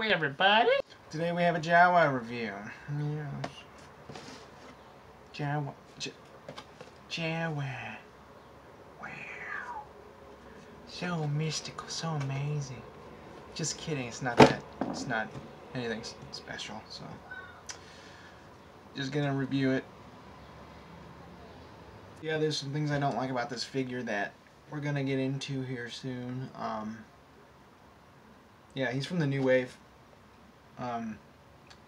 Hi everybody! Today we have a Jawa review. Yes. Jawa. Jawa. Wow. So mystical, so amazing. Just kidding, it's not anything special, so. Just gonna review it. Yeah, there's some things I don't like about this figure that we're gonna get into here soon. Yeah, he's from the New Wave.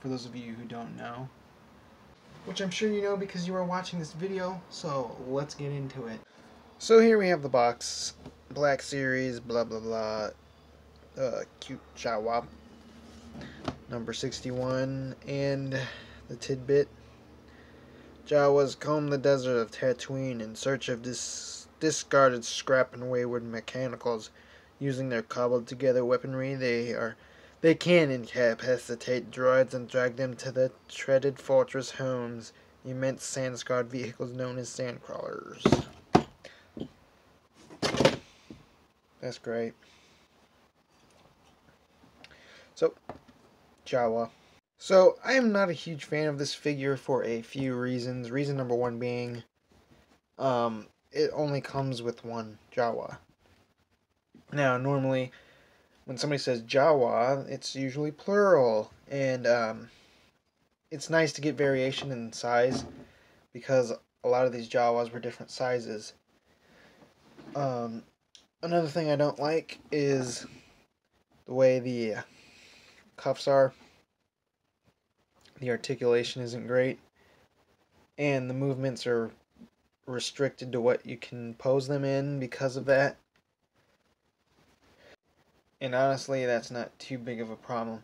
For those of you who don't know. Which I'm sure you know because you are watching this video, so let's get into it. So here we have the box. Black Series, blah blah blah. Cute Jawa. Number 61, and the tidbit. Jawas comb the desert of Tatooine in search of discarded scrap and wayward mechanicals. Using their cobbled together weaponry, they can incapacitate droids and drag them to the treaded fortress homes, immense sand-scarred vehicles known as sandcrawlers. That's great. So, Jawa. So, I am not a huge fan of this figure for a few reasons. Reason number one being, it only comes with one Jawa. Now, normally, when somebody says Jawa, it's usually plural, and it's nice to get variation in size because a lot of these Jawas were different sizes. Another thing I don't like is the way the cuffs are. The articulation isn't great, and the movements are restricted to what you can pose them in because of that. And honestly, that's not too big of a problem.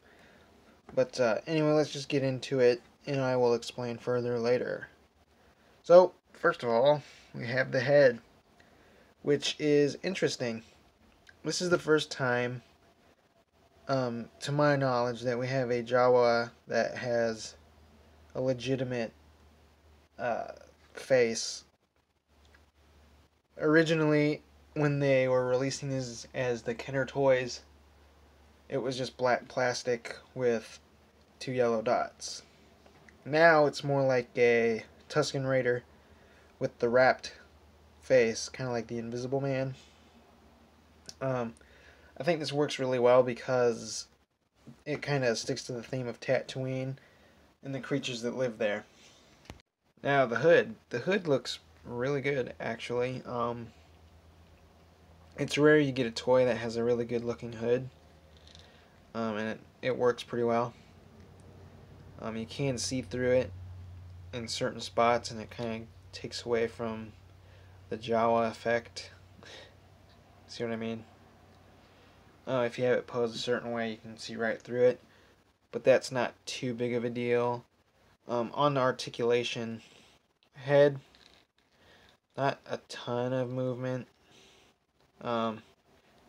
But anyway, let's just get into it, and I will explain further later. So, first of all, we have the head, which is interesting. This is the first time, to my knowledge, that we have a Jawa that has a legitimate face. Originally, when they were releasing these as the Kenner toys, it was just black plastic with 2 yellow dots. Now it's more like a Tusken Raider with the wrapped face, kind of like the Invisible Man. I think this works really well because it kind of sticks to the theme of Tatooine and the creatures that live there. Now the hood. The hood looks really good, actually. It's rare you get a toy that has a really good looking hood. And it works pretty well. You can see through it in certain spots, and it kind of takes away from the Jawa effect. See what I mean? If you have it posed a certain way, you can see right through it, but that's not too big of a deal. On the articulation, head, not a ton of movement.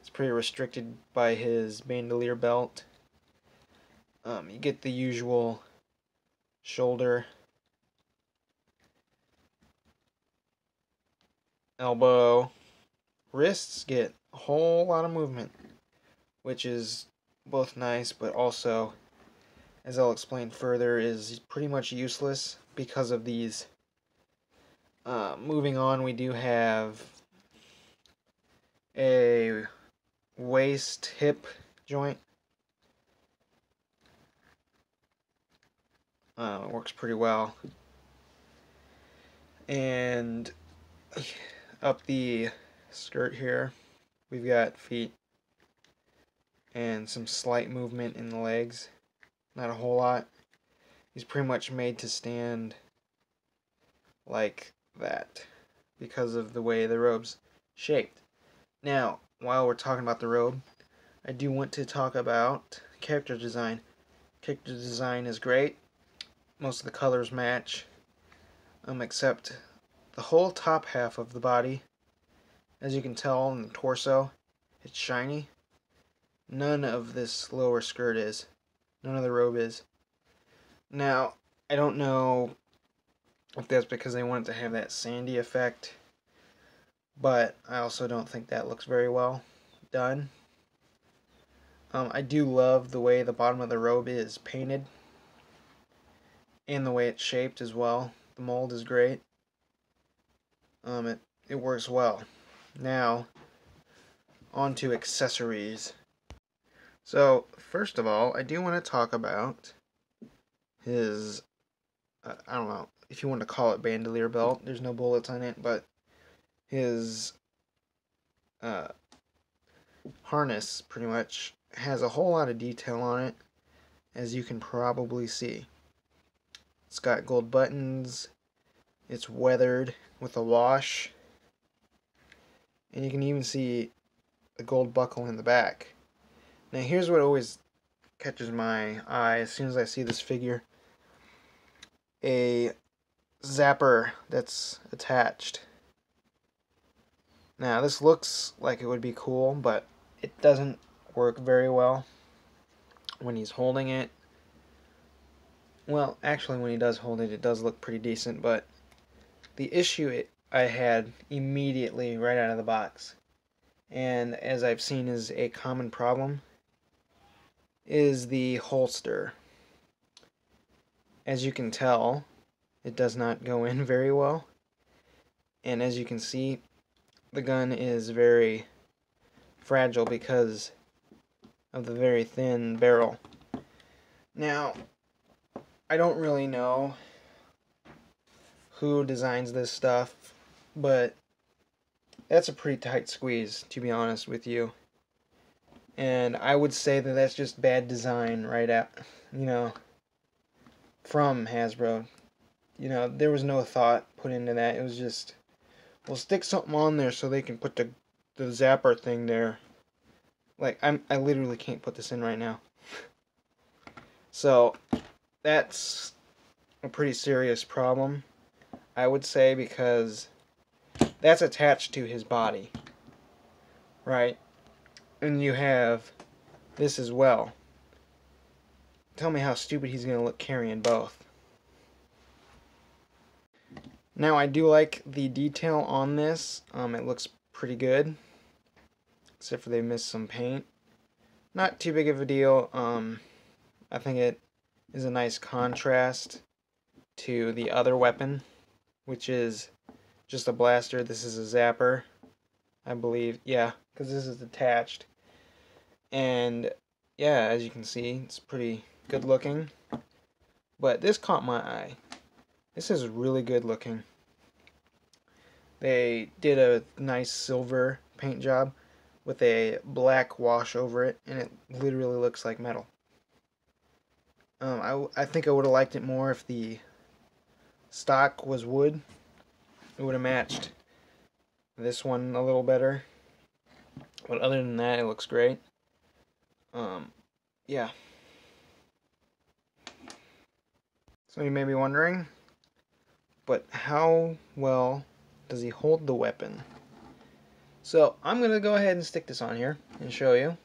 It's pretty restricted by his bandolier belt. You get the usual shoulder, elbow, wrists get a whole lot of movement, which is both nice, but also, as I'll explain further, is pretty much useless because of these. Moving on, we do have a waist hip joint. It works pretty well. And up the skirt here, we've got feet and some slight movement in the legs. Not a whole lot. He's pretty much made to stand like that because of the way the robe's shaped. Now, while we're talking about the robe, I do want to talk about character design. Character design is great. Most of the colors match, except the whole top half of the body. As you can tell in the torso, it's shiny. None of this lower skirt is. None of the robe is. Now, I don't know if that's because they wanted to have that sandy effect, but I also don't think that looks very well done. I do love the way the bottom of the robe is painted and the way it's shaped as well. The mold is great. It works well. Now, on to accessories. So, first of all, I do want to talk about his, I don't know if you want to call it bandolier belt. There's no bullets on it, but his harness pretty much has a whole lot of detail on it, as you can probably see. It's got gold buttons, it's weathered with a wash, and you can even see a gold buckle in the back. Now here's what always catches my eye as soon as I see this figure. A zapper that's attached. Now this looks like it would be cool, but it doesn't work very well when he's holding it. Well, actually when he does hold it, it does look pretty decent, but the issue I had immediately right out of the box, and as I've seen is a common problem, is the holster. As you can tell, it does not go in very well, and as you can see, the gun is very fragile because of the very thin barrel. Now, I don't really know who designs this stuff, but that's a pretty tight squeeze, to be honest with you. And I would say that that's just bad design right at, from Hasbro. There was no thought put into that. It was just, we'll stick something on there so they can put the zapper thing there. Like, I literally can't put this in right now. So, that's a pretty serious problem, I would say, because that's attached to his body, right? And you have this as well. Tell me how stupid he's going to look carrying both. Now, I do like the detail on this. It looks pretty good, except for they missed some paint. Not too big of a deal. I think it is a nice contrast to the other weapon, which is just a blaster. This is a zapper, I believe. Yeah, because this is attached. And yeah, as you can see, it's pretty good looking. But this caught my eye. This is really good looking. They did a nice silver paint job with a black wash over it, and it literally looks like metal. I think I would have liked it more if the stock was wood. It would have matched this one a little better. But other than that, it looks great. Yeah. So you may be wondering, but how well does he hold the weapon? So I'm going to go ahead and stick this on here and show you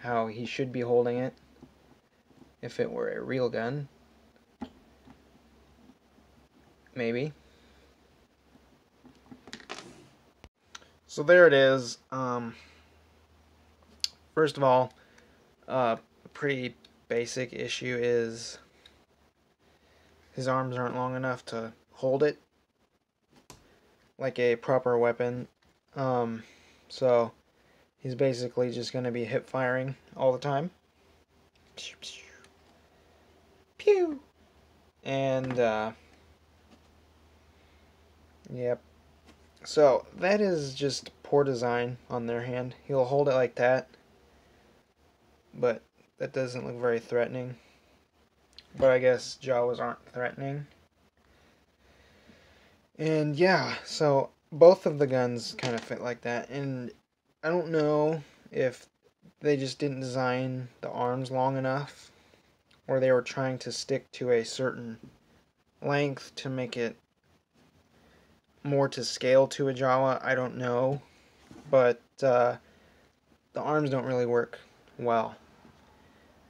how he should be holding it if it were a real gun. Maybe. So there it is. First of all, a pretty basic issue is his arms aren't long enough to hold it like a proper weapon. So he's basically just going to be hip firing all the time. Pew! And, yep. So that is just poor design on their hand. He'll hold it like that, but that doesn't look very threatening. But I guess Jawas aren't threatening. And yeah, so both of the guns kind of fit like that. And I don't know if they just didn't design the arms long enough, or they were trying to stick to a certain length to make it more to scale to a Jawa. I don't know. But the arms don't really work well.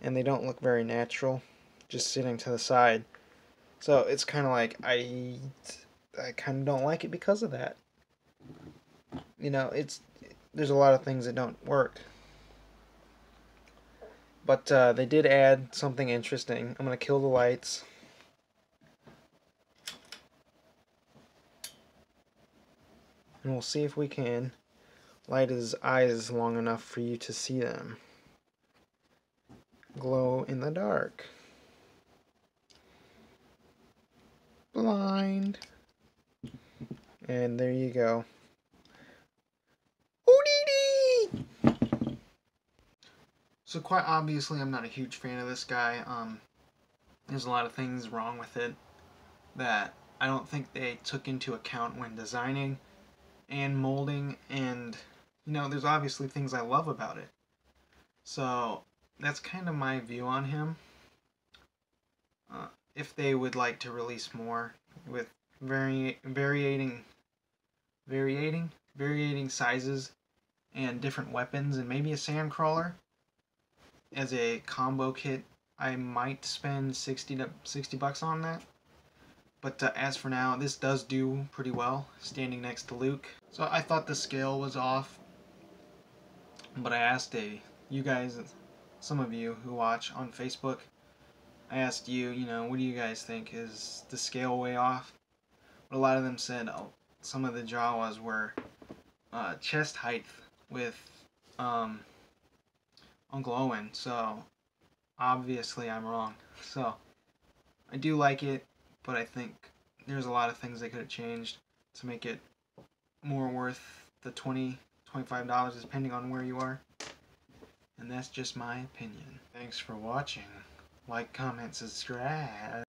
And they don't look very natural, just sitting to the side. So it's kind of like, I kind of don't like it because of that. It's there's a lot of things that don't work. But they did add something interesting. I'm going to kill the lights. And we'll see if we can light his eyes long enough for you to see them glow in the dark. Blind. And there you go. So quite obviously I'm not a huge fan of this guy. There's a lot of things wrong with it that I don't think they took into account when designing and molding, and you know, there's obviously things I love about it. So that's kind of my view on him. If they would like to release more with varying sizes and different weapons, and maybe a sand crawler as a combo kit, I might spend 60 bucks on that. But as for now, this does do pretty well, standing next to Luke. So I thought the scale was off, but I asked you guys, some of you who watch on Facebook, I asked you, what do you guys think? Is the scale way off? But a lot of them said, oh, some of the Jawas were chest height with Uncle Owen, so obviously I'm wrong. So I do like it, but I think there's a lot of things they could have changed to make it more worth the $20, $25 depending on where you are. And that's just my opinion. Thanks for watching. Like, comment, subscribe.